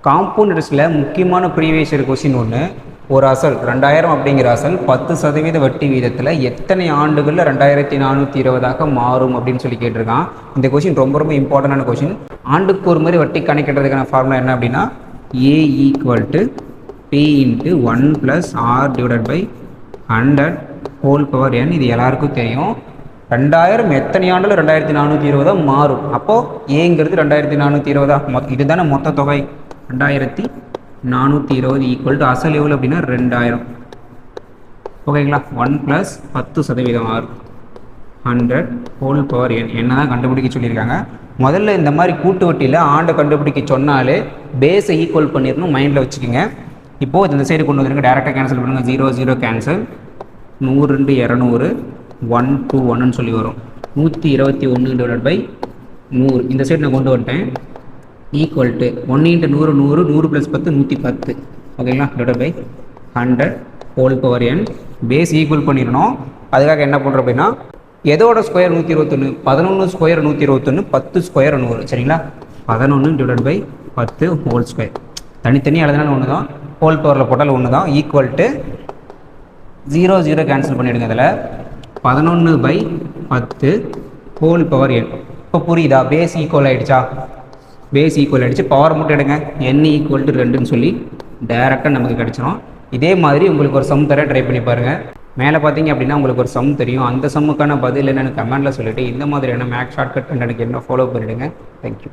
Compound இன்ட்ரெஸ்ட்டில் முக்கியமான previous year question ஒன்று, ஒரு அசல் 2000 அப்படிங்கிற அசல் 10% வட்டி வீதத்தில் எத்தனை ஆண்டுகளில் 2420 மாறும் அப்படின்னு சொல்லி கேட்டிருக்கான். இந்த கொஸ்டின் ரொம்ப ரொம்ப இம்பார்ட்டண்டான கொஸ்டின். ஆண்டுக்கு ஒரு மாதிரி வட்டி கணக்கிடுறதுக்கான ஃபார்முலா என்ன அப்படின்னா A = P × 1 + R / 100 whole power n. இது எல்லாருக்கும் தெரியும். 2000 எத்தனை ஆண்டில் 2420 மாறும். அப்போது ஏங்கிறது 2420 இதுதானே மொத்த தொகை. 2420 ஈக்குவல் டு அசல் எவ்வளோ அப்படின்னா 2000. ஓகேங்களா. 1 + 10% R 100 ஹோல் பவர் n என்ன தான் கண்டுபிடிக்க சொல்லியிருக்காங்க. முதல்ல இந்த மாதிரி கூட்டு வட்டியில் ஆண்டை கண்டுபிடிக்க சொன்னாலே பேஸை ஈக்குவல் பண்ணிடணும், மைண்டில் வச்சுக்கோங்க. இப்போது இந்த சைடு கொண்டு வந்துருங்க, டேரெக்டாக கேன்சல் பண்ணுங்கள். 0 0 கேன்சல், 100 × 200 1 2 1ன்னு சொல்லி வரும். 121 / 100 இந்த சைடு நான் கொண்டு வந்துட்டேன். Equal to 1 × 100 100 100 + 10 110. ஓகேங்களா. / 100 whole power n. Base equal பண்ணிடணும். அதுக்காக என்ன பண்ணுறோம் அப்படின்னா எதோட ஸ்கொயர் 121, 11 ஸ்கொயர் 121, 10 ஸ்கொயர் 100. சரிங்களா. 11 / 10 ஹோல் ஸ்கொயர். தனித்தனி எழுதுனாலும் ஒன்று தான், ஹோல் பவரில் போட்டாலும் ஒன்று தான். ஈக்குவல் டு 0 0 கேன்சல் பண்ணிவிடுங்க. இதில் 11/10 ஹோல் பவர் n. இப்போ புரியுதா? பேஸ் ஈக்குவல் ஆகிடுச்சா? பேஸ் ஈக்குவல் ஆகிடுச்சு. பவர் மட்டும் எடுங்க, n = 2ன்னு சொல்லி டேரெக்டாக நமக்கு கிடச்சிரும். இதே மாதிரி உங்களுக்கு ஒரு சம் தர ட்ரை பண்ணி பாருங்கள். மேலே பார்த்தீங்க அப்படின்னா உங்களுக்கு ஒரு சம் தெரியும். அந்த சம்முக்கான பதில் என்னென்னு கமெண்ட்டில் சொல்லிவிட்டு இந்த மாதிரியான மேக்ஸ் ஷார்ட்கட் கண்டனுக்கு என்ன ஃபாலோ பண்ணிவிடுங்க. தேங்க்யூ.